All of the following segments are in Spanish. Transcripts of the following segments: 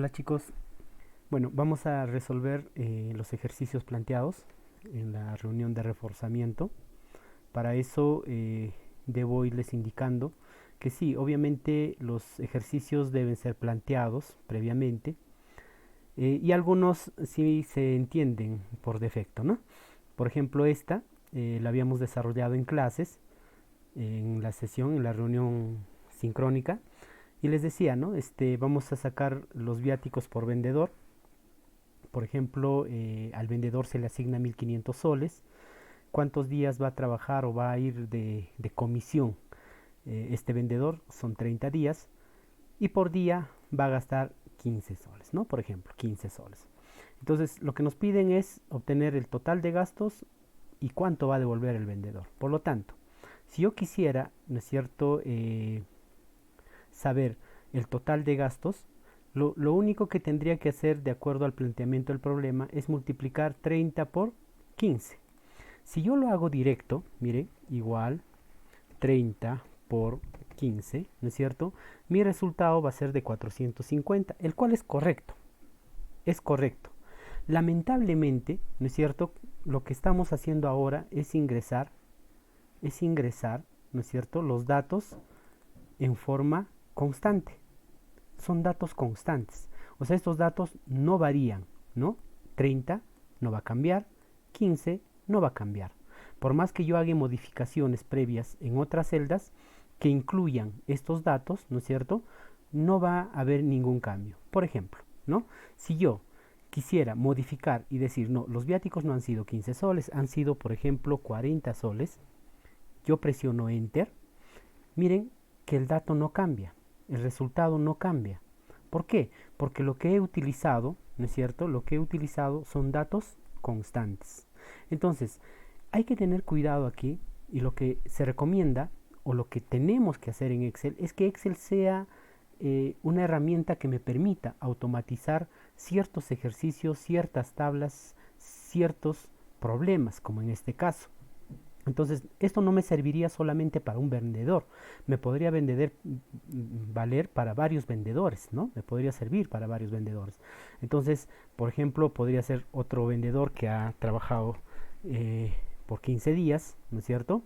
Hola chicos, bueno, vamos a resolver los ejercicios planteados en la reunión de reforzamiento. Para eso debo irles indicando que sí, obviamente los ejercicios deben ser planteados previamente y algunos sí se entienden por defecto, ¿no? Por ejemplo, esta la habíamos desarrollado en clases, en la sesión, en la reunión sincrónica. Y les decía, ¿no? Vamos a sacar los viáticos por vendedor. Por ejemplo, al vendedor se le asigna 1500 soles. ¿Cuántos días va a trabajar o va a ir de comisión este vendedor? Son 30 días. Y por día va a gastar 15 soles, ¿no? Por ejemplo, 15 soles. Entonces, lo que nos piden es obtener el total de gastos y cuánto va a devolver el vendedor. Por lo tanto, si yo quisiera, ¿no es cierto?, saber el total de gastos, lo único que tendría que hacer de acuerdo al planteamiento del problema es multiplicar 30 por 15. Si yo lo hago directo, mire, igual 30 por 15, ¿no es cierto? Mi resultado va a ser de 450, el cual es correcto. Es correcto. Lamentablemente, ¿no es cierto? Lo que estamos haciendo ahora es ingresar, ¿no es cierto?, los datos en forma constante. Son datos constantes. O sea, estos datos no varían, ¿no? 30 no va a cambiar, 15 no va a cambiar. Por más que yo haga modificaciones previas en otras celdas que incluyan estos datos, ¿no es cierto?, no va a haber ningún cambio. Por ejemplo, ¿no? Si yo quisiera modificar y decir, no, los viáticos no han sido 15 soles, han sido, por ejemplo, 40 soles, yo presiono Enter, miren que el dato no cambia, el resultado no cambia. ¿Por qué? Porque lo que he utilizado, ¿no es cierto?, lo que he utilizado son datos constantes. Entonces, hay que tener cuidado aquí, y lo que se recomienda o lo que tenemos que hacer en Excel es que Excel sea una herramienta que me permita automatizar ciertos ejercicios, ciertas tablas, ciertos problemas, como en este caso. Entonces, esto no me serviría solamente para un vendedor, me podría valer para varios vendedores, ¿no? Me podría servir para varios vendedores. Entonces, por ejemplo, podría ser otro vendedor que ha trabajado por 15 días, ¿no es cierto?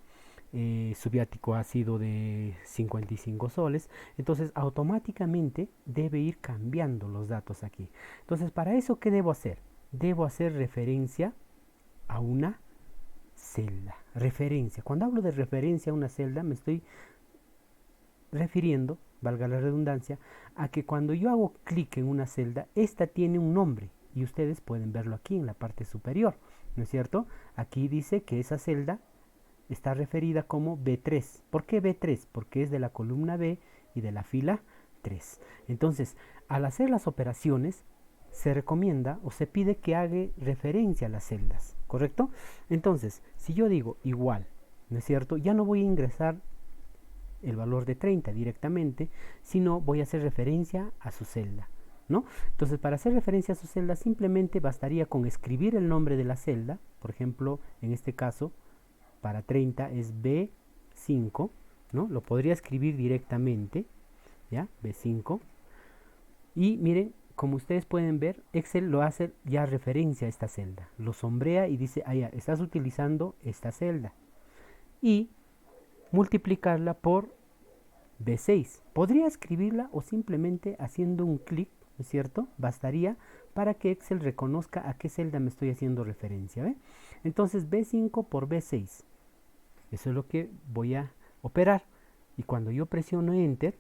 Su viático ha sido de 55 soles, entonces automáticamente debe ir cambiando los datos aquí. Entonces, para eso, ¿qué debo hacer? Debo hacer referencia a una celda. Referencia. Cuando hablo de referencia a una celda, me estoy refiriendo, valga la redundancia, a que cuando yo hago clic en una celda, esta tiene un nombre y ustedes pueden verlo aquí en la parte superior, ¿no es cierto? Aquí dice que esa celda está referida como B3. ¿Por qué B3? Porque es de la columna B y de la fila 3. Entonces, al hacer las operaciones, se recomienda o se pide que haga referencia a las celdas, ¿correcto? Entonces, si yo digo igual, ¿no es cierto?, ya no voy a ingresar el valor de 30 directamente, sino voy a hacer referencia a su celda, ¿no? Entonces, para hacer referencia a su celda, simplemente bastaría con escribir el nombre de la celda. Por ejemplo, en este caso, para 30 es B5, ¿no? Lo podría escribir directamente, ¿ya? B5. Y miren, como ustedes pueden ver, Excel lo hace ya referencia a esta celda. Lo sombrea y dice, ah, ya, estás utilizando esta celda. Y multiplicarla por B6. Podría escribirla o simplemente haciendo un clic, ¿no es cierto? Bastaría para que Excel reconozca a qué celda me estoy haciendo referencia, ¿ve? Entonces B5 por B6. Eso es lo que voy a operar. Y cuando yo presiono Enter,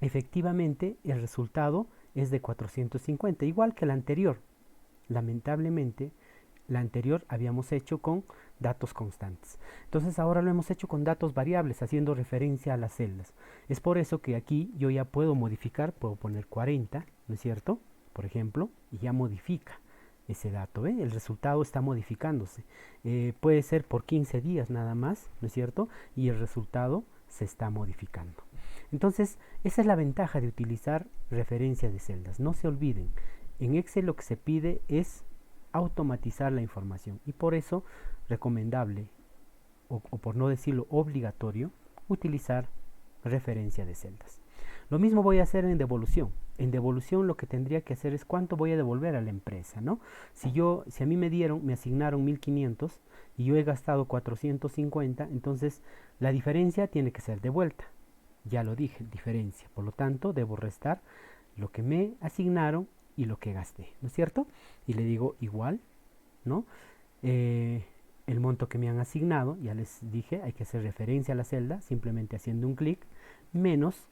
efectivamente el resultado es de 450, igual que la anterior. Lamentablemente, la anterior habíamos hecho con datos constantes. Entonces ahora lo hemos hecho con datos variables, haciendo referencia a las celdas. Es por eso que aquí yo ya puedo modificar, puedo poner 40, ¿no es cierto?, por ejemplo, y ya modifica ese dato, ¿eh? El resultado está modificándose. Puede ser por 15 días nada más, ¿no es cierto?, y el resultado se está modificando. Entonces, esa es la ventaja de utilizar referencia de celdas. No se olviden, en Excel lo que se pide es automatizar la información, y por eso recomendable, o por no decirlo obligatorio, utilizar referencia de celdas. Lo mismo voy a hacer en devolución. en devolución lo que tendría que hacer es cuánto voy a devolver a la empresa, ¿no? Si a mí me asignaron 1500 y yo he gastado 450, entonces la diferencia tiene que ser devuelta. Ya lo dije, diferencia. Por lo tanto, debo restar lo que me asignaron y lo que gasté, ¿no es cierto? Y le digo igual, ¿no? El monto que me han asignado, ya les dije, hay que hacer referencia a la celda, simplemente haciendo un clic, menos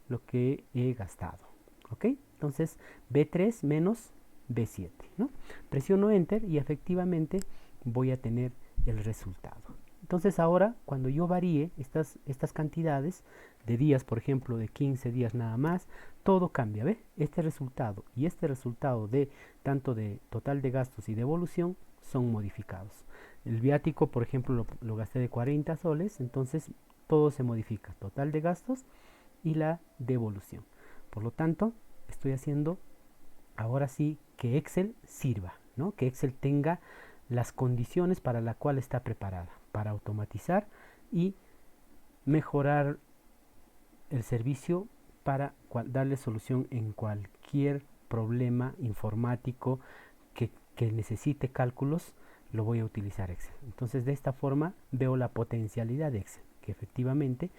lo que he gastado, ¿ok? Entonces, B3 menos B7, ¿no? Presiono Enter y efectivamente voy a tener el resultado. Entonces ahora, cuando yo varíe estas cantidades de días, por ejemplo, de 15 días nada más, todo cambia, ¿ve? Este resultado y este resultado de tanto de total de gastos y devolución son modificados. El viático, por ejemplo, lo gasté de 40 soles, entonces todo se modifica, total de gastos y la devolución. Por lo tanto, estoy haciendo ahora sí que Excel sirva, ¿no? Que Excel tenga las condiciones para la cual está preparada, para automatizar y mejorar el servicio para darle solución en cualquier problema informático que necesite cálculos, lo voy a utilizar Excel. Entonces de esta forma veo la potencialidad de Excel, que efectivamente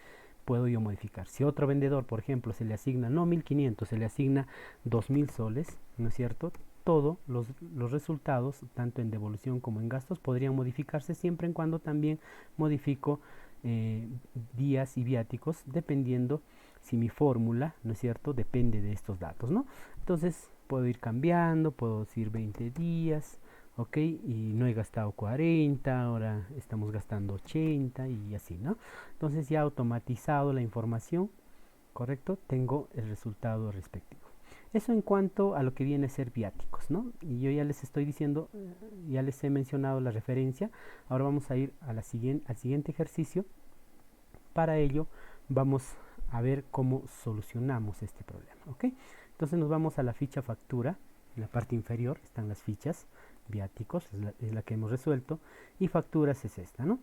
puedo yo modificar. Si otro vendedor, por ejemplo, se le asigna no 1500, se le asigna 2000 soles, ¿no es cierto? Todos los resultados, tanto en devolución como en gastos, podrían modificarse siempre en cuando también modifico días y viáticos, dependiendo si mi fórmula, ¿no es cierto?, depende de estos datos, ¿no? Entonces puedo ir cambiando, puedo decir 20 días, ok, y no he gastado 40, ahora estamos gastando 80 y así, ¿no? Entonces ya automatizado la información, correcto, tengo el resultado respectivo. Eso en cuanto a lo que viene a ser viáticos, ¿no? Y yo ya les estoy diciendo, ya les he mencionado la referencia. Ahora vamos a ir a al siguiente ejercicio. Para ello vamos a ver cómo solucionamos este problema, ¿ok? Entonces nos vamos a la ficha factura. En la parte inferior están las fichas viáticos, es la que hemos resuelto, y facturas es esta, ¿no?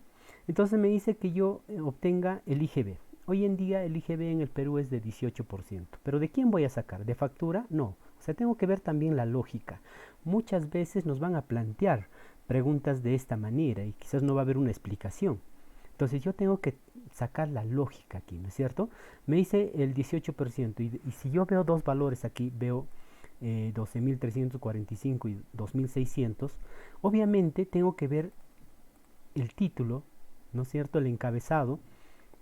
Entonces me dice que yo obtenga el IGB. Hoy en día el IGB en el Perú es de 18%, pero ¿de quién voy a sacar? ¿De factura? No. O sea, tengo que ver también la lógica. Muchas veces nos van a plantear preguntas de esta manera y quizás no va a haber una explicación. Entonces yo tengo que sacar la lógica aquí, ¿no es cierto? Me dice el 18% y si yo veo dos valores aquí, veo 12.345 y 2.600, obviamente tengo que ver el título, ¿no es cierto?, el encabezado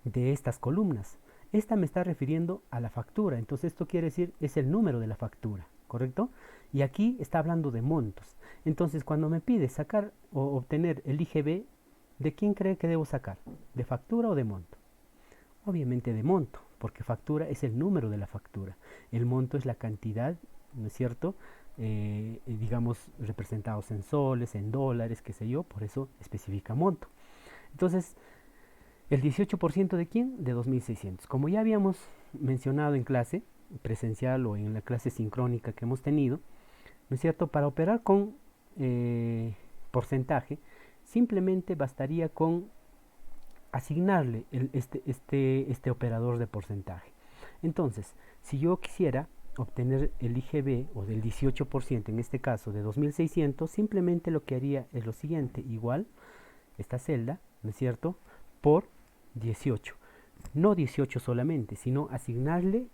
de estas columnas. Esta me está refiriendo a la factura, entonces esto quiere decir es el número de la factura, ¿correcto? Y aquí está hablando de montos. Entonces cuando me pide sacar o obtener el IGB, ¿de quién cree que debo sacar? ¿De factura o de monto? Obviamente de monto, porque factura es el número de la factura. El monto es la cantidad, ¿no es cierto? Digamos, representados en soles, en dólares, qué sé yo, por eso especifica monto. Entonces, ¿el 18% de quién? De 2.600. Como ya habíamos mencionado en clase presencial o en la clase sincrónica que hemos tenido, ¿no es cierto? Para operar con porcentaje, simplemente bastaría con asignarle este operador de porcentaje. Entonces, si yo quisiera obtener el IGB o del 18%, en este caso de 2.600, simplemente lo que haría es lo siguiente, igual esta celda, ¿no es cierto?, por 18. No 18 solamente, sino asignarle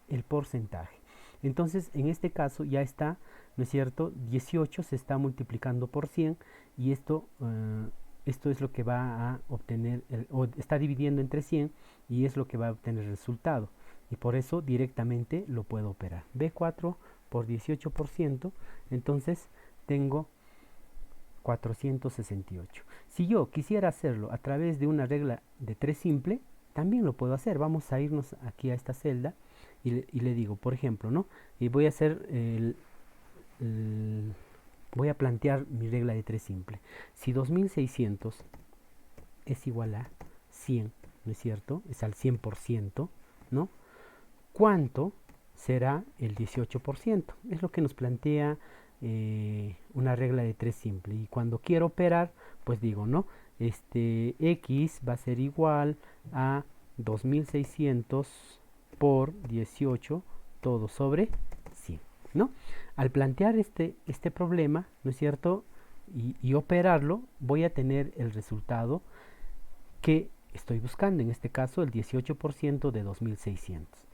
el porcentaje. Entonces, en este caso ya está, ¿no es cierto?, 18 se está multiplicando por 100 y esto es lo que va a obtener, o está dividiendo entre 100 y es lo que va a obtener el resultado. Y por eso directamente lo puedo operar. B4 por 18%, entonces tengo 468. Si yo quisiera hacerlo a través de una regla de 3 simple, también lo puedo hacer. Vamos a irnos aquí a esta celda y le digo, por ejemplo, ¿no? Y voy a hacer voy a plantear mi regla de 3 simple. Si 2600 es igual a 100, ¿no es cierto? Es al 100%, ¿no? ¿Cuánto será el 18%? Es lo que nos plantea una regla de 3 simple. Y cuando quiero operar, pues digo, ¿no? X va a ser igual a 2600 por 18 todo sobre 100, ¿no? Al plantear este problema, ¿no es cierto? Y operarlo, voy a tener el resultado que estoy buscando, en este caso el 18% de 2600.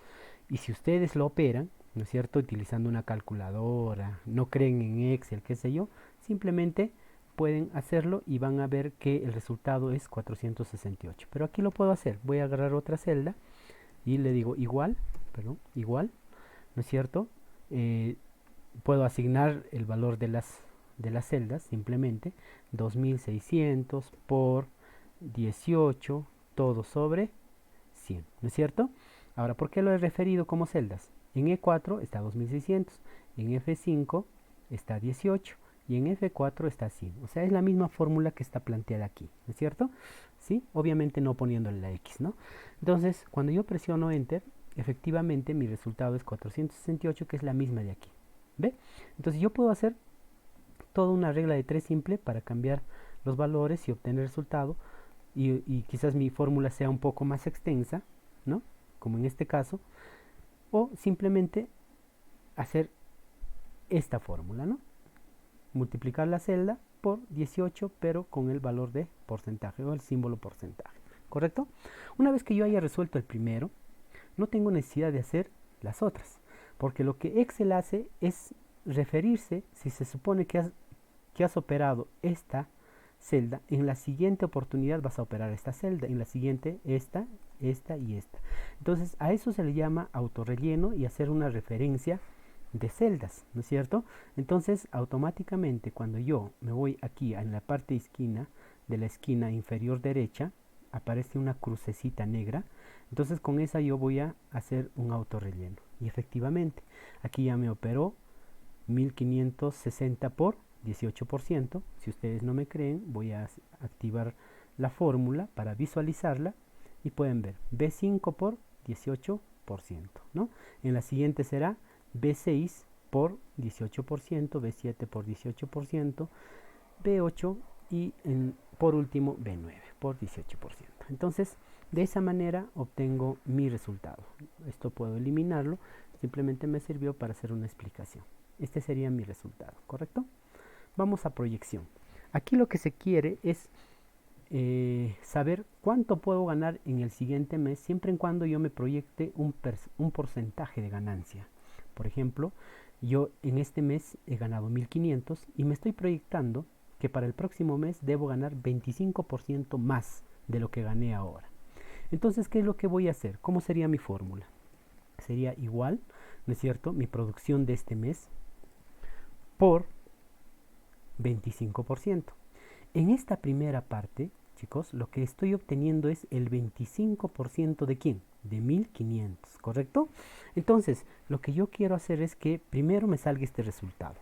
Y si ustedes lo operan, ¿no es cierto? Utilizando una calculadora, no creen en Excel, qué sé yo, simplemente pueden hacerlo y van a ver que el resultado es 468. Pero aquí lo puedo hacer. Voy a agarrar otra celda y le digo igual, ¿no es cierto? Puedo asignar el valor de las celdas, simplemente 2600 por 18, todo sobre 100, ¿no es cierto? Ahora, ¿por qué lo he referido como celdas? En E4 está 2600, en F5 está 18 y en F4 está 100. O sea, es la misma fórmula que está planteada aquí, ¿no es cierto? ¿Sí? Obviamente no poniéndole la X, ¿no? Entonces, cuando yo presiono Enter, efectivamente mi resultado es 468, que es la misma de aquí. ¿Ve? Entonces yo puedo hacer toda una regla de 3 simple para cambiar los valores y obtener el resultado. Y quizás mi fórmula sea un poco más extensa, ¿no? Como en este caso, o simplemente hacer esta fórmula, ¿no? Multiplicar la celda por 18, pero con el valor de porcentaje o el símbolo porcentaje, ¿correcto? Una vez que yo haya resuelto el primero, no tengo necesidad de hacer las otras, porque lo que Excel hace es referirse, si se supone que has operado esta celda, en la siguiente oportunidad vas a operar esta celda, en la siguiente esta y esta. Entonces a eso se le llama autorrelleno y hacer una referencia de celdas, ¿no es cierto? Entonces automáticamente cuando yo me voy aquí en la parte esquina de la esquina inferior derecha, aparece una crucecita negra. Entonces con esa yo voy a hacer un autorrelleno y efectivamente aquí ya me operó 1560 por 18%. Si ustedes no me creen, voy a activar la fórmula para visualizarla y pueden ver B5 por 18%, ¿no? En la siguiente será B6 por 18%, B7 por 18%, B8 y por último B9 por 18%. Entonces, de esa manera obtengo mi resultado. Esto puedo eliminarlo, simplemente me sirvió para hacer una explicación. Este sería mi resultado, ¿correcto? Vamos a proyección. Aquí lo que se quiere es saber cuánto puedo ganar en el siguiente mes, siempre y cuando yo me proyecte un porcentaje de ganancia. Por ejemplo, yo en este mes he ganado 1500 y me estoy proyectando que para el próximo mes debo ganar 25% más de lo que gané ahora. Entonces, ¿qué es lo que voy a hacer? ¿Cómo sería mi fórmula? Sería igual, ¿no es cierto? Mi producción de este mes por 25%. En esta primera parte, chicos, lo que estoy obteniendo es el 25% de ¿quién? De 1500, ¿correcto? Entonces, lo que yo quiero hacer es que primero me salga este resultado,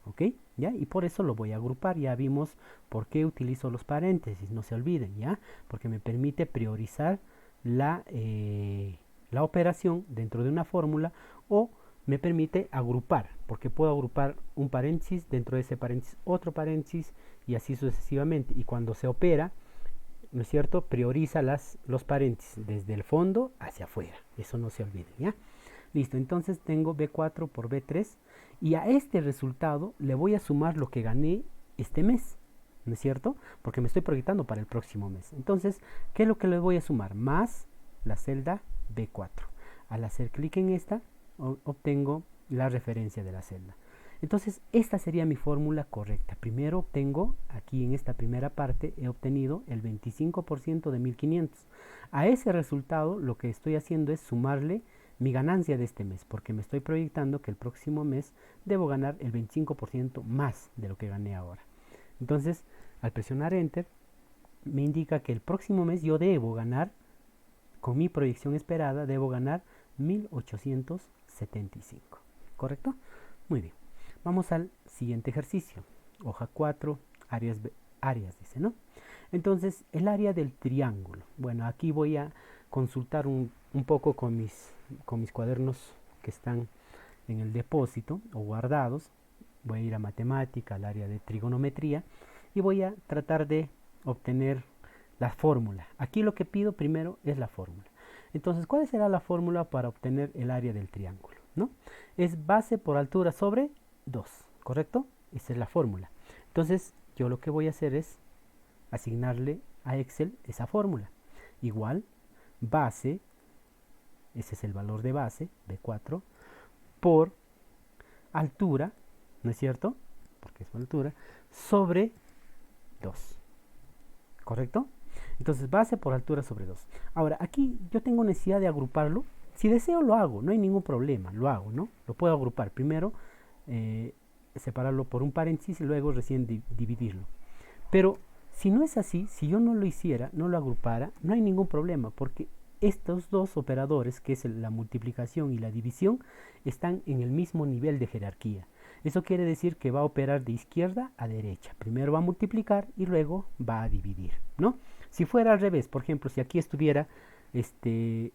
¿ok? ¿Ya? Y por eso lo voy a agrupar. Ya vimos por qué utilizo los paréntesis, no se olviden, ¿ya? Porque me permite priorizar la operación dentro de una fórmula o me permite agrupar, porque puedo agrupar un paréntesis, dentro de ese paréntesis otro paréntesis y así sucesivamente. Y cuando se opera, ¿no es cierto?, prioriza los paréntesis desde el fondo hacia afuera. Eso no se olvide, ¿ya? Listo, entonces tengo B4 por B3 y a este resultado le voy a sumar lo que gané este mes, ¿no es cierto? Porque me estoy proyectando para el próximo mes. Entonces, ¿qué es lo que le voy a sumar? Más la celda B4. Al hacer clic en esta, obtengo la referencia de la celda. Entonces, esta sería mi fórmula correcta. Primero obtengo, aquí en esta primera parte, he obtenido el 25% de 1500. A ese resultado, lo que estoy haciendo es sumarle mi ganancia de este mes, porque me estoy proyectando que el próximo mes debo ganar el 25% más de lo que gané ahora. Entonces, al presionar Enter, me indica que el próximo mes yo debo ganar, con mi proyección esperada, debo ganar 1875. ¿Correcto? Muy bien. Vamos al siguiente ejercicio. Hoja 4, áreas dice, ¿no? Entonces, el área del triángulo. Bueno, aquí voy a consultar un poco con mis cuadernos que están en el depósito o guardados. Voy a ir a matemática, al área de trigonometría y voy a tratar de obtener la fórmula. Aquí lo que pido primero es la fórmula. Entonces, ¿cuál será la fórmula para obtener el área del triángulo? ¿no? Es base por altura sobre 2, ¿correcto? Esa es la fórmula. Entonces, yo lo que voy a hacer es asignarle a Excel esa fórmula. Igual, base, ese es el valor de base, B4, por altura, ¿no es cierto? Porque es por altura, sobre 2, ¿correcto? Entonces, base por altura sobre 2. Ahora, aquí yo tengo necesidad de agruparlo. Si deseo lo hago, no hay ningún problema, lo hago, ¿no? Lo puedo agrupar. Primero, separarlo por un paréntesis y luego recién dividirlo. Pero si no es así, si yo no lo hiciera, no lo agrupara, no hay ningún problema, porque estos dos operadores, que es la multiplicación y la división, están en el mismo nivel de jerarquía. Eso quiere decir que va a operar de izquierda a derecha. Primero va a multiplicar y luego va a dividir, ¿no? Si fuera al revés, por ejemplo, si aquí estuviera el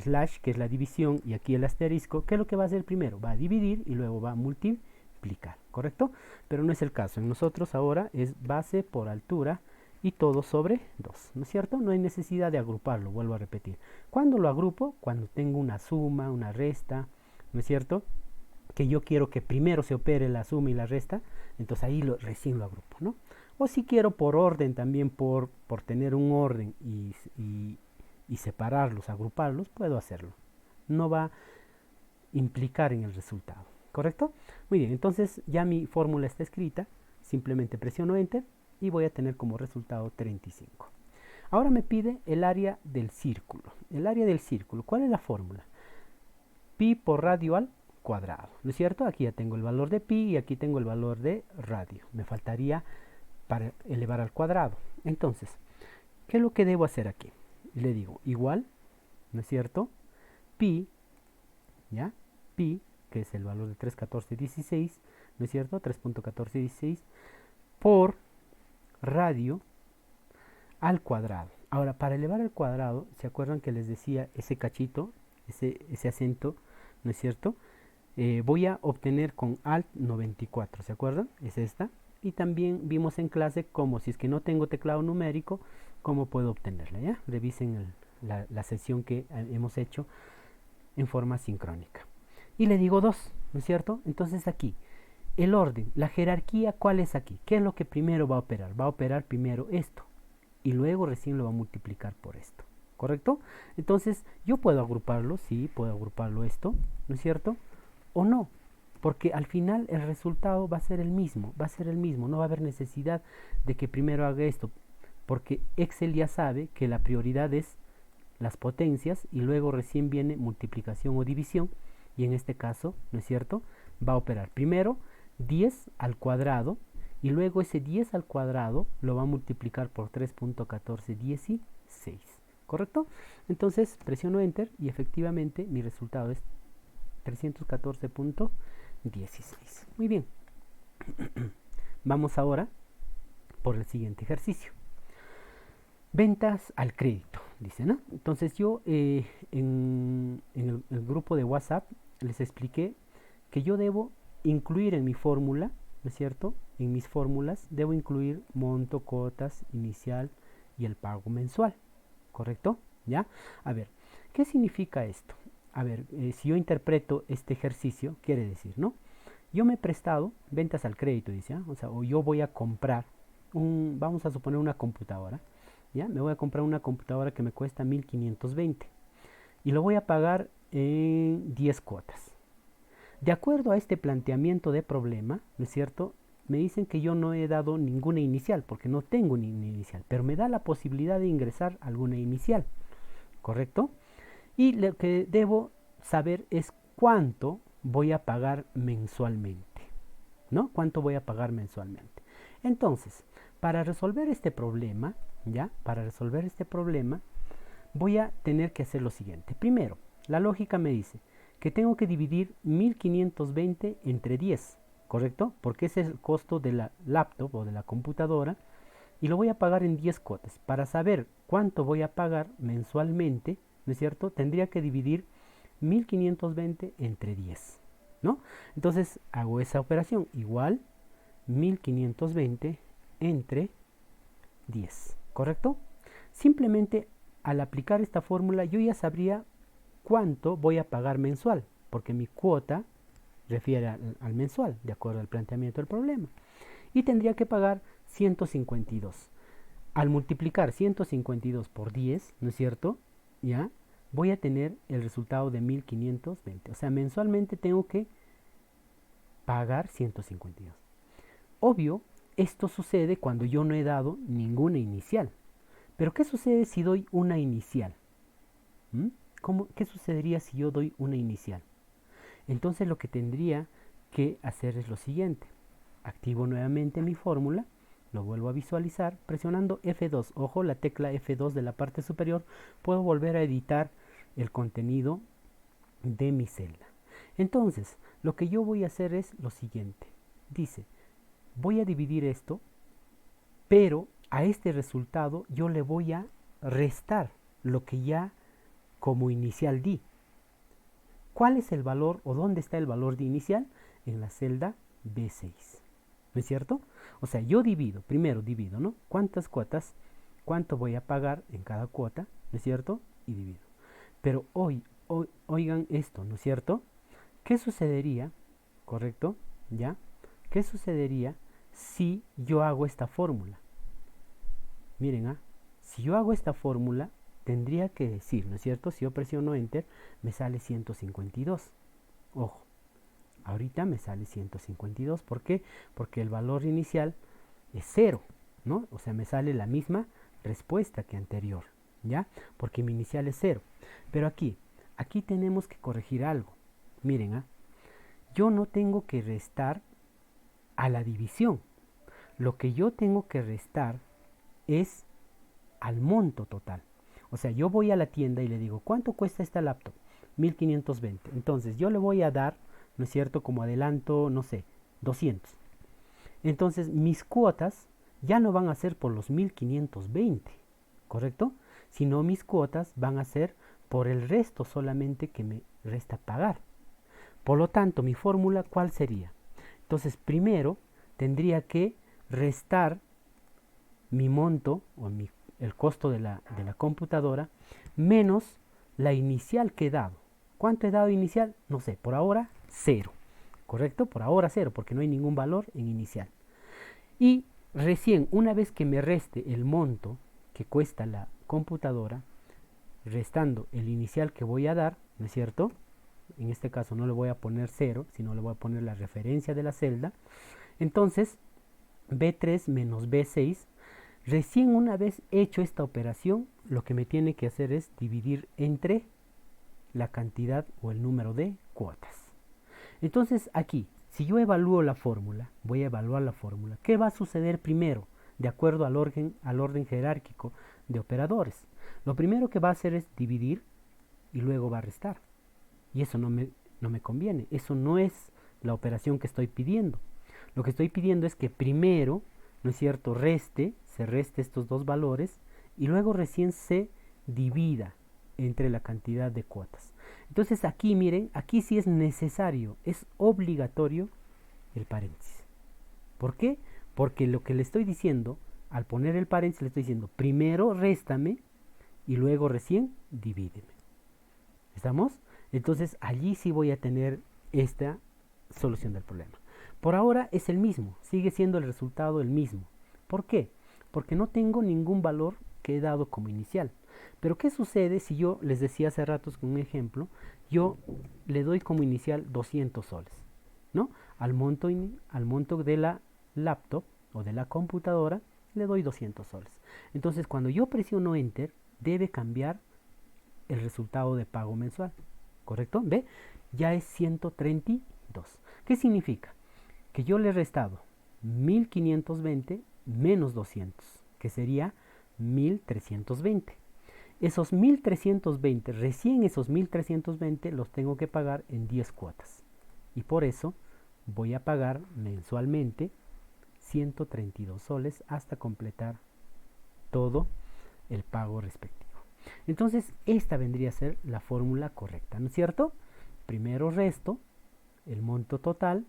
slash, que es la división, y aquí el asterisco, ¿qué es lo que va a hacer primero? Va a dividir y luego va a multiplicar, ¿correcto? Pero no es el caso. En nosotros ahora es base por altura y todo sobre 2, ¿no es cierto? No hay necesidad de agruparlo, vuelvo a repetir. ¿Cuándo lo agrupo? Cuando tengo una suma, una resta, ¿no es cierto? Que yo quiero que primero se opere la suma y la resta, entonces ahí recién lo agrupo, ¿no? O si quiero por orden también, por tener un orden y separarlos, agruparlos, puedo hacerlo. No va a implicar en el resultado, ¿correcto? Muy bien, entonces ya mi fórmula está escrita, simplemente presiono Enter y voy a tener como resultado 35. Ahora me pide el área del círculo. El área del círculo, ¿cuál es la fórmula? Pi por radio al cuadrado, ¿no es cierto? Aquí ya tengo el valor de pi y aquí tengo el valor de radio. Me faltaría para elevar al cuadrado. Entonces, ¿qué es lo que debo hacer aquí? Le digo igual, ¿no es cierto? Pi, ¿ya? Pi, que es el valor de 3,1416, ¿no es cierto? 3,1416 por radio al cuadrado. Ahora, para elevar al cuadrado, ¿se acuerdan que les decía ese cachito, ese acento, ¿no es cierto? Voy a obtener con Alt 94, ¿se acuerdan? Es esta. Y también vimos en clase cómo, si es que no tengo teclado numérico, cómo puedo obtenerla, ¿ya? Revisen la sesión que hemos hecho en forma sincrónica. Y le digo 2, ¿no es cierto? Entonces aquí, el orden, la jerarquía, ¿cuál es aquí? ¿Qué es lo que primero va a operar? Va a operar primero esto y luego recién lo va a multiplicar por esto, ¿correcto? Entonces yo puedo agruparlo, sí, puedo agruparlo esto, ¿no es cierto? O no, porque al final el resultado va a ser el mismo, no va a haber necesidad de que primero haga esto, porque Excel ya sabe que la prioridad es las potencias y luego recién viene multiplicación o división, y en este caso, ¿no es cierto? Va a operar primero 10 al cuadrado y luego ese 10 al cuadrado lo va a multiplicar por 3,1416, ¿correcto? Entonces presiono Enter y efectivamente mi resultado es 314,16. Muy bien. Vamos ahora por el siguiente ejercicio. Ventas al crédito, dice, ¿no? Entonces yo en el grupo de WhatsApp les expliqué que yo debo incluir en mi fórmula, ¿no es cierto? En mis fórmulas debo incluir monto, cuotas, inicial y el pago mensual, ¿correcto? ¿Ya? A ver, ¿qué significa esto? A ver, si yo interpreto este ejercicio, quiere decir, ¿no? Yo me he prestado ventas al crédito, dice, ¿eh? O sea, o yo voy a comprar vamos a suponer una computadora, ¿ya? Me voy a comprar una computadora que me cuesta 1520 y lo voy a pagar en 10 cuotas. De acuerdo a este planteamiento de problema, ¿no es cierto? Me dicen que yo no he dado ninguna inicial, porque no tengo ninguna inicial, pero me da la posibilidad de ingresar alguna inicial, ¿correcto? Y lo que debo saber es cuánto voy a pagar mensualmente, ¿no? ¿Cuánto voy a pagar mensualmente? Entonces, para resolver este problema, ¿ya? Para resolver este problema, voy a tener que hacer lo siguiente. Primero, la lógica me dice que tengo que dividir 1520 entre 10, ¿correcto? Porque ese es el costo de la laptop o de la computadora y lo voy a pagar en 10 cuotas. Para saber cuánto voy a pagar mensualmente, ¿no es cierto? Tendría que dividir 1520 entre 10, ¿no? Entonces hago esa operación, igual 1520 entre 10, ¿correcto? Simplemente al aplicar esta fórmula yo ya sabría cuánto voy a pagar mensual, porque mi cuota refiere al mensual, de acuerdo al planteamiento del problema. Y tendría que pagar 152. Al multiplicar 152 por 10, ¿no es cierto? Ya voy a tener el resultado de 1520. O sea, mensualmente tengo que pagar 152. Obvio, esto sucede cuando yo no he dado ninguna inicial. Pero ¿qué sucede si doy una inicial? ¿Qué sucedería si yo doy una inicial? Entonces lo que tendría que hacer es lo siguiente. Activo nuevamente mi fórmula, lo vuelvo a visualizar, presionando F2. Ojo, la tecla F2 de la parte superior, puedo volver a editar el contenido de mi celda. Entonces, lo que yo voy a hacer es lo siguiente. Dice, voy a dividir esto, pero a este resultado yo le voy a restar lo que ya como inicial di. ¿Cuál es el valor o dónde está el valor de inicial? En la celda B6. ¿No es cierto? O sea, yo divido, primero divido, ¿no? ¿Cuántas cuotas? ¿Cuánto voy a pagar en cada cuota? ¿No es cierto? Y divido. Pero oigan esto, ¿no es cierto? ¿Qué sucedería? ¿Correcto? ¿Ya? ¿Qué sucedería si yo hago esta fórmula? Miren, si yo hago esta fórmula, tendría que decir, ¿no es cierto? Si yo presiono Enter, me sale 152. Ojo, ahorita me sale 152. ¿Por qué? Porque el valor inicial es 0, ¿no? O sea, me sale la misma respuesta que anterior, ¿ya? Porque mi inicial es 0. Pero aquí tenemos que corregir algo. Miren, yo no tengo que restar a la división. Lo que yo tengo que restar es al monto total. O sea, yo voy a la tienda y le digo, ¿cuánto cuesta esta laptop? 1520. Entonces, yo le voy a dar, ¿no es cierto? Como adelanto, no sé, 200. Entonces, mis cuotas ya no van a ser por los 1520, ¿correcto? Sino mis cuotas van a ser por el resto solamente que me resta pagar. Por lo tanto, mi fórmula, ¿cuál sería? Entonces, primero tendría que restar mi monto o el costo de la computadora menos la inicial que he dado. ¿Cuánto he dado inicial? No sé, por ahora 0. ¿Correcto? Por ahora 0, porque no hay ningún valor en inicial. Y recién, una vez que me reste el monto que cuesta la computadora, restando el inicial que voy a dar, ¿no es cierto? En este caso no le voy a poner 0, sino le voy a poner la referencia de la celda. Entonces, B3 menos B6, recién una vez hecho esta operación, lo que me tiene que hacer es dividir entre la cantidad o el número de cuotas. Entonces aquí, si yo evalúo la fórmula, voy a evaluar la fórmula. ¿Qué va a suceder primero? De acuerdo al orden jerárquico de operadores. Lo primero que va a hacer es dividir y luego va a restar. Y eso no me conviene. Eso no es la operación que estoy pidiendo. Lo que estoy pidiendo es que primero, ¿no es cierto?, se reste estos dos valores y luego recién se divida entre la cantidad de cuotas. Entonces aquí, miren, aquí sí es necesario, es obligatorio el paréntesis. ¿Por qué? Porque lo que le estoy diciendo, al poner el paréntesis, le estoy diciendo, primero réstame y luego recién divídeme. ¿Estamos? Entonces allí sí voy a tener esta solución del problema. Por ahora es el mismo, sigue siendo el resultado el mismo. ¿Por qué? Porque no tengo ningún valor que he dado como inicial. Pero ¿qué sucede si yo les decía hace ratos con un ejemplo, yo le doy como inicial 200 soles, ¿no? Al monto de la laptop o de la computadora le doy 200 soles. Entonces cuando yo presiono Enter, debe cambiar el resultado de pago mensual. ¿Correcto? ¿Ve? Ya es 132. ¿Qué significa? Que yo le he restado 1520 menos 200, que sería 1320. Esos 1320, recién esos 1320 los tengo que pagar en 10 cuotas. Y por eso voy a pagar mensualmente 132 soles hasta completar todo el pago respectivo. Entonces, esta vendría a ser la fórmula correcta, ¿no es cierto? Primero resto el monto total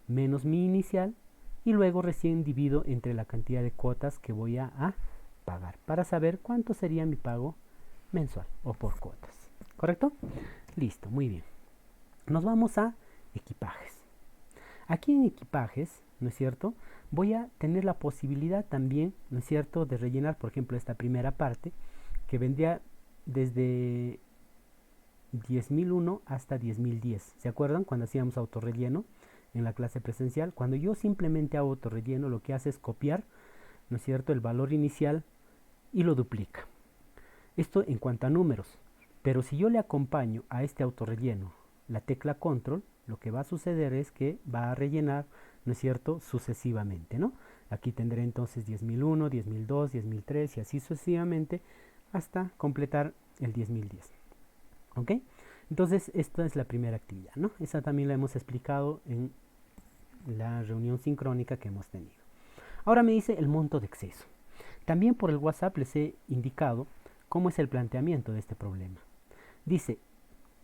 menos mi inicial y luego recién divido entre la cantidad de cuotas que voy a pagar para saber cuánto sería mi pago mensual o por cuotas. ¿Correcto? Listo, muy bien. Nos vamos a equipajes. Aquí en equipajes, ¿no es cierto?, voy a tener la posibilidad también, ¿no es cierto?, de rellenar, por ejemplo, esta primera parte, que vendría desde 10.001 hasta 10.010. ¿Se acuerdan cuando hacíamos autorrelleno en la clase presencial? Cuando yo simplemente hago autorrelleno, lo que hace es copiar, ¿no es cierto?, el valor inicial y lo duplica. Esto en cuanto a números. Pero si yo le acompaño a este autorrelleno la tecla control, lo que va a suceder es que va a rellenar, ¿no es cierto?, sucesivamente, ¿no? Aquí tendré entonces 10.001, 10.002, 10.003 y así sucesivamente hasta completar el 10.010. ¿Ok? Entonces, esta es la primera actividad, ¿no? Esa también la hemos explicado en la reunión sincrónica que hemos tenido. Ahora me dice el monto de exceso. También por el WhatsApp les he indicado cómo es el planteamiento de este problema. Dice,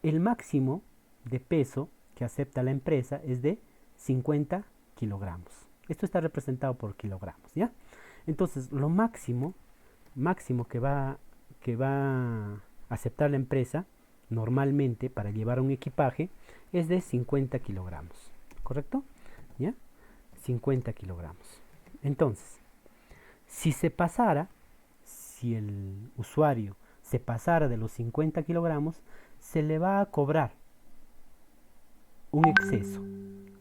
el máximo de peso que acepta la empresa es de 50 kilogramos. Esto está representado por kilogramos, ¿ya? Entonces, lo máximo que va a aceptar la empresa normalmente para llevar un equipaje es de 50 kilogramos, ¿correcto? ¿Ya? 50 kilogramos. Entonces, si el usuario se pasara de los 50 kilogramos, se le va a cobrar un exceso,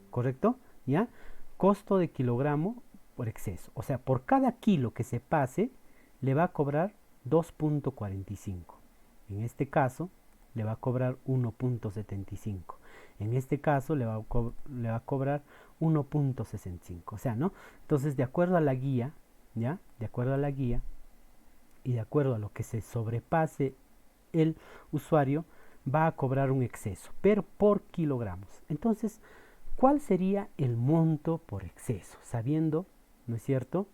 ¿correcto? ¿Ya? Costo de kilogramo por exceso. O sea, por cada kilo que se pase, le va a cobrar 2.45. En este caso, le va a cobrar 1.75. En este caso, le va a cobrar 1.65. O sea, ¿no? Entonces, de acuerdo a la guía, ¿ya? De acuerdo a la guía y de acuerdo a lo que se sobrepase el usuario, va a cobrar un exceso, pero por kilogramos. Entonces, ¿cuál sería el monto por exceso? Sabiendo, ¿no es cierto?,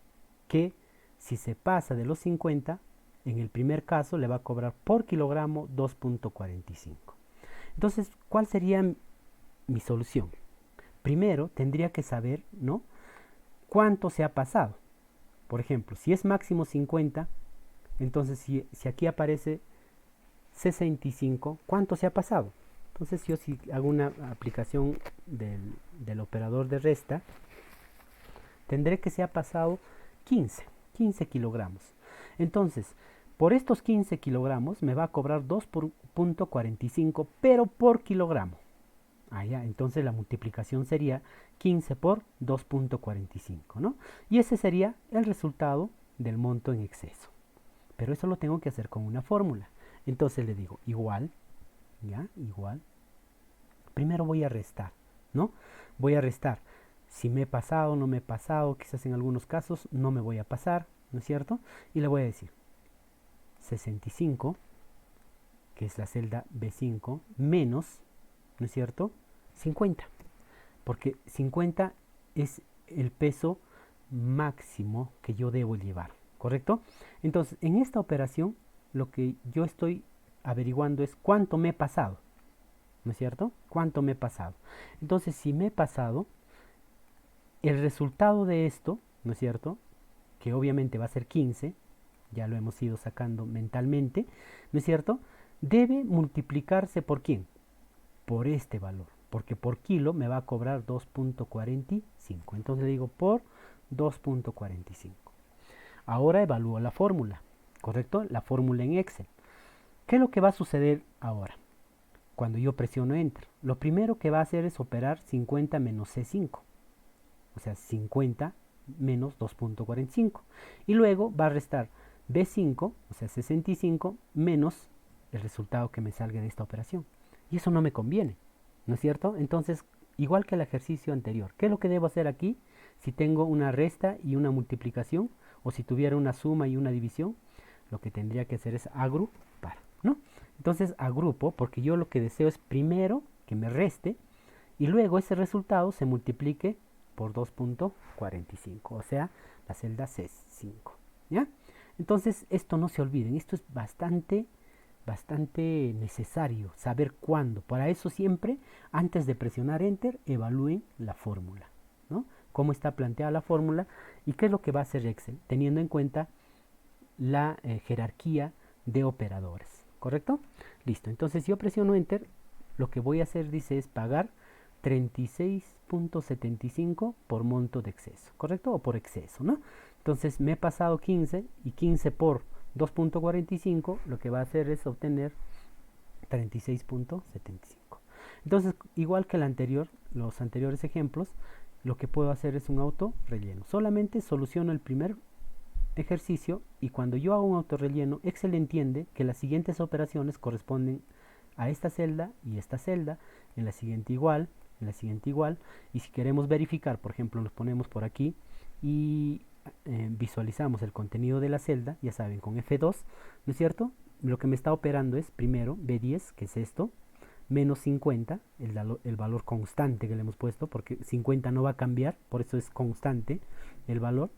que si se pasa de los 50, en el primer caso le va a cobrar por kilogramo 2.45. Entonces, ¿cuál sería mi solución? Primero, tendría que saber, ¿no?, cuánto se ha pasado. Por ejemplo, si es máximo 50, entonces si aquí aparece 65, ¿cuánto se ha pasado? Entonces yo si hago una aplicación del operador de resta, tendré que se ha pasado 15 kilogramos. Entonces, por estos 15 kilogramos me va a cobrar 2.45, pero por kilogramo. Ya, entonces la multiplicación sería 15 por 2.45, ¿no? Y ese sería el resultado del monto en exceso. Pero eso lo tengo que hacer con una fórmula. Entonces le digo igual, ¿ya? Igual. Primero voy a restar, ¿no? Voy a restar. Si me he pasado, no me he pasado, quizás en algunos casos no me voy a pasar, ¿no es cierto? Y le voy a decir 65, que es la celda B5, menos, ¿no es cierto?, 50. Porque 50 es el peso máximo que yo debo llevar, ¿correcto? Entonces, en esta operación, lo que yo estoy averiguando es cuánto me he pasado, ¿no es cierto? ¿Cuánto me he pasado? Entonces, si me he pasado, el resultado de esto, ¿no es cierto?, que obviamente va a ser 15, ya lo hemos ido sacando mentalmente, ¿no es cierto?, debe multiplicarse por ¿quién? Por este valor, porque por kilo me va a cobrar 2.45. Entonces le digo por 2.45. Ahora evalúo la fórmula, ¿correcto? La fórmula en Excel. ¿Qué es lo que va a suceder ahora? Cuando yo presiono Enter, lo primero que va a hacer es operar 50 menos C5. O sea, 50 menos 2.45. Y luego va a restar B5, o sea, 65, menos el resultado que me salga de esta operación. Y eso no me conviene, ¿no es cierto? Entonces, igual que el ejercicio anterior, ¿qué es lo que debo hacer aquí? Si tengo una resta y una multiplicación, o si tuviera una suma y una división, lo que tendría que hacer es agrupar, ¿no? Entonces agrupo, porque yo lo que deseo es primero que me reste, y luego ese resultado se multiplique por 2.45, o sea, la celda C5, ¿ya? Entonces, esto no se olviden, esto es bastante necesario saber cuándo. Para eso siempre, antes de presionar Enter, evalúen la fórmula, ¿no? Cómo está planteada la fórmula y qué es lo que va a hacer Excel, teniendo en cuenta la jerarquía de operadores, ¿correcto? Listo, entonces yo presiono Enter, lo que voy a hacer, dice, es pagar 36.75 por monto de exceso, ¿correcto? O por exceso, ¿no? Entonces me he pasado 15 y 15 por 2.45, lo que va a hacer es obtener 36.75. Entonces, igual que los anteriores ejemplos, lo que puedo hacer es un auto relleno. Solamente soluciono el primer ejercicio y cuando yo hago un autorrelleno, Excel entiende que las siguientes operaciones corresponden a esta celda y esta celda, en la siguiente igual, en la siguiente igual, y si queremos verificar, por ejemplo, nos ponemos por aquí y visualizamos el contenido de la celda, ya saben, con F2, ¿no es cierto? Lo que me está operando es primero B10, que es esto, menos 50, el valor constante que le hemos puesto, porque 50 no va a cambiar, por eso es constante el valor,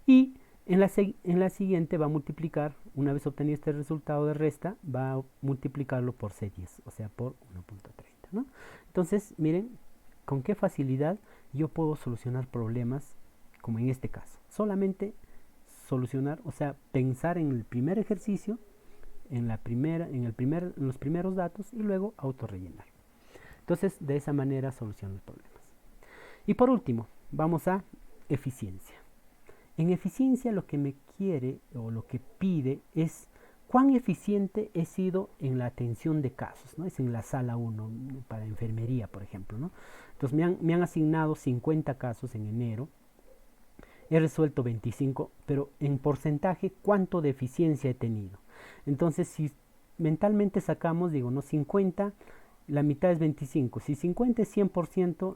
y en la siguiente va a multiplicar, una vez obtenido este resultado de resta, va a multiplicarlo por C10, o sea, por 1.30, ¿no? Entonces, miren, con qué facilidad yo puedo solucionar problemas, como en este caso. Solamente solucionar, o sea, pensar en el primer ejercicio, en los primeros datos y luego autorrellenar. Entonces, de esa manera soluciono los problemas. Y por último, vamos a eficiencia. En eficiencia lo que me quiere o lo que pide es cuán eficiente he sido en la atención de casos, ¿no? Es en la sala 1 para enfermería, por ejemplo, ¿no? Entonces me han asignado 50 casos en enero, he resuelto 25, pero en porcentaje, ¿cuánto de eficiencia he tenido? Entonces, si mentalmente sacamos, digo, ¿no? 50, la mitad es 25. Si 50 es 100%,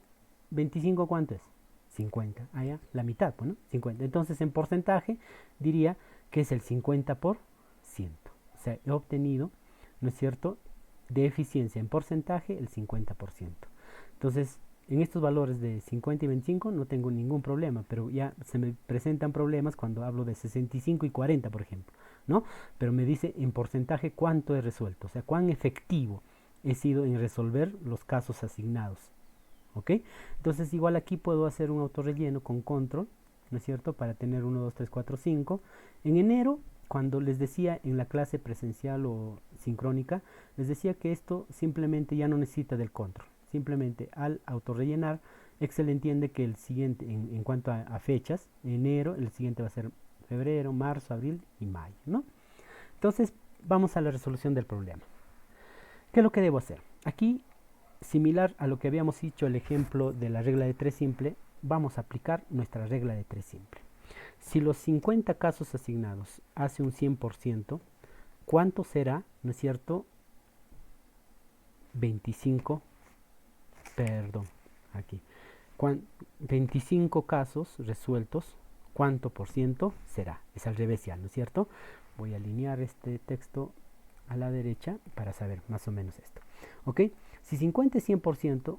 25 ¿cuánto es? 50. Ah, ya, la mitad, bueno, 50. Entonces, en porcentaje, diría que es el 50%. O sea, he obtenido, ¿no es cierto?, de eficiencia en porcentaje el 50%. Entonces, en estos valores de 50 y 25 no tengo ningún problema, pero ya se me presentan problemas cuando hablo de 65 y 40, por ejemplo, ¿no? Pero me dice en porcentaje cuánto he resuelto, o sea, cuán efectivo he sido en resolver los casos asignados, ¿ok? Entonces, igual aquí puedo hacer un autorrelleno con control, ¿no es cierto?, para tener 1, 2, 3, 4, 5. En enero, cuando les decía en la clase presencial o sincrónica, les decía que esto simplemente ya no necesita del control. Simplemente al autorrellenar, Excel entiende que el siguiente, en cuanto a fechas, enero, el siguiente va a ser febrero, marzo, abril y mayo, ¿no? Entonces, vamos a la resolución del problema. ¿Qué es lo que debo hacer? Aquí, similar a lo que habíamos dicho, el ejemplo de la regla de 3 simple, vamos a aplicar nuestra regla de 3 simple. Si los 50 casos asignados hace un 100%, ¿cuánto será, no es cierto? 25 casos resueltos, ¿cuánto por ciento será? Es al revés ya, ¿no es cierto? Voy a alinear este texto a la derecha para saber más o menos esto. ¿Ok? Si 50 es 100%,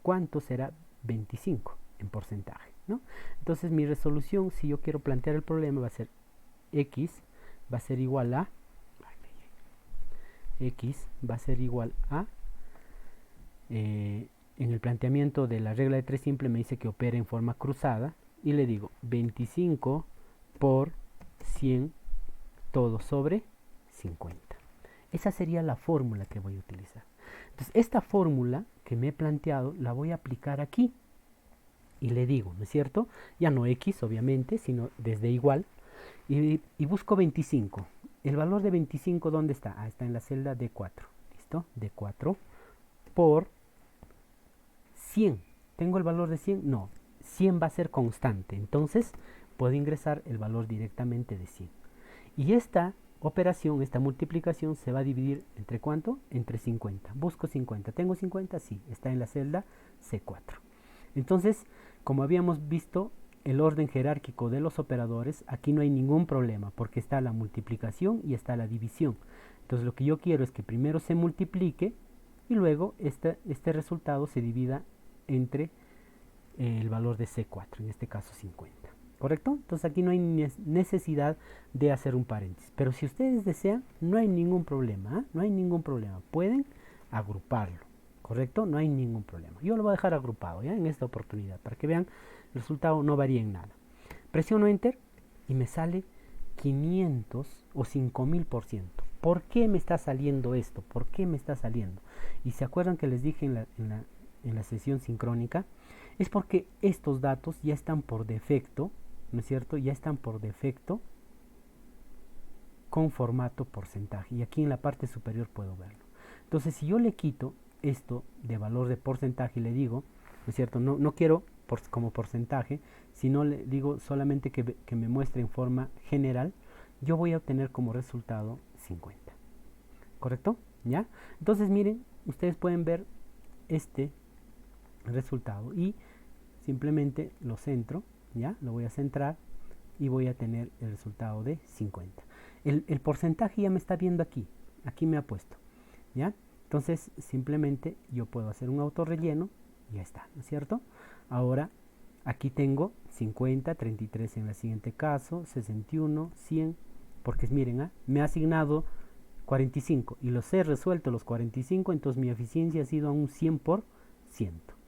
¿cuánto será 25 en porcentaje? ¿No? Entonces mi resolución, si yo quiero plantear el problema, va a ser x va a ser igual a en el planteamiento de la regla de 3 simple me dice que opera en forma cruzada y le digo 25 por 100 todo sobre 50. Esa sería la fórmula que voy a utilizar. Entonces, esta fórmula que me he planteado la voy a aplicar aquí y le digo, ¿no es cierto? Ya no x, obviamente, sino desde igual y busco 25. El valor de 25, ¿dónde está? Ah, está en la celda D4. ¿Listo? D4 por 100. ¿Tengo el valor de 100? No. 100 va a ser constante. Entonces, puedo ingresar el valor directamente de 100. Y esta operación, esta multiplicación, se va a dividir ¿entre cuánto? Entre 50. Busco 50. ¿Tengo 50? Sí. Está en la celda C4. Entonces, como habíamos visto, el orden jerárquico de los operadores, aquí no hay ningún problema, porque está la multiplicación y está la división. Entonces, lo que yo quiero es que primero se multiplique y luego este resultado se divida entre el valor de C4, en este caso 50. ¿Correcto? Entonces aquí no hay necesidad de hacer un paréntesis. Pero si ustedes desean, no hay ningún problema. ¿Eh? No hay ningún problema. Pueden agruparlo. ¿Correcto? No hay ningún problema. Yo lo voy a dejar agrupado ¿ya? En esta oportunidad para que vean el resultado no varía en nada. Presiono Enter y me sale 500 o 5000%. ¿por qué me está saliendo esto? ¿Por qué me está saliendo? Y se acuerdan que les dije en la sesión sincrónica, es porque estos datos ya están por defecto, ¿no es cierto? Ya están por defecto con formato porcentaje, y aquí en la parte superior puedo verlo. Entonces, si yo le quito esto de valor de porcentaje y le digo, ¿no es cierto? No quiero como porcentaje, sino le digo solamente que me muestre en forma general, yo voy a obtener como resultado 50. ¿Correcto? ¿Ya? Entonces, miren, ustedes pueden ver este resultado y simplemente lo centro, ¿ya? Lo voy a centrar y voy a tener el resultado de 50. El porcentaje ya me está viendo aquí, aquí me ha puesto, ¿ya? Entonces simplemente yo puedo hacer un autorrelleno y ya está, ¿no es cierto? Ahora aquí tengo 50, 33 en el siguiente caso, 61, 100, porque miren, me ha asignado 45 y los he resuelto los 45, entonces mi eficiencia ha sido a un 100%,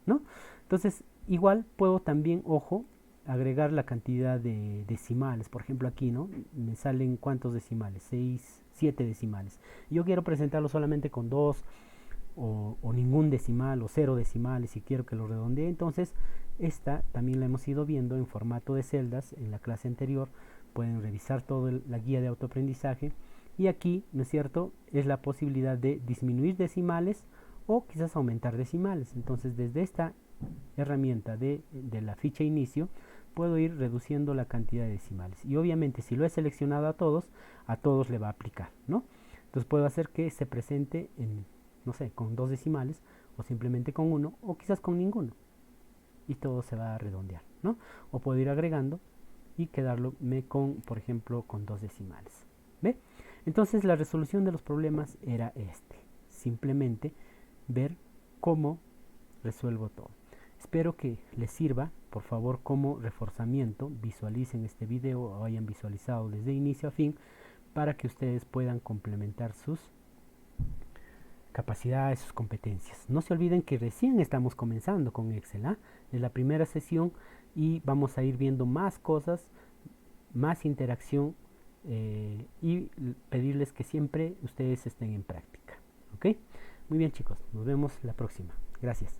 ¿no? Entonces igual puedo también, ojo, agregar la cantidad de decimales. Por ejemplo aquí, ¿no? Me salen cuántos decimales, 6, 7 decimales. Yo quiero presentarlo solamente con 2 o ningún decimal o 0 decimales si quiero que lo redondee. Entonces esta también la hemos ido viendo en formato de celdas en la clase anterior. Pueden revisar toda la guía de autoaprendizaje. Y aquí, ¿no es cierto?, es la posibilidad de disminuir decimales o quizás aumentar decimales. Entonces desde esta herramienta de la ficha inicio puedo ir reduciendo la cantidad de decimales, y obviamente si lo he seleccionado a todos le va a aplicar, ¿no? Entonces puedo hacer que se presente en, no sé, con 2 decimales o simplemente con 1 o quizás con ninguno y todo se va a redondear, ¿no? O puedo ir agregando y quedarme con, por ejemplo, con 2 decimales. ¿Ve? Entonces la resolución de los problemas era simplemente ver cómo resuelvo todo. Espero que les sirva. Por favor, como reforzamiento, visualicen este video o hayan visualizado desde inicio a fin para que ustedes puedan complementar sus capacidades, sus competencias. No se olviden que recién estamos comenzando con Excel, es la primera sesión y vamos a ir viendo más cosas, más interacción y pedirles que siempre ustedes estén en práctica. ¿Ok? Muy bien, chicos, nos vemos la próxima. Gracias.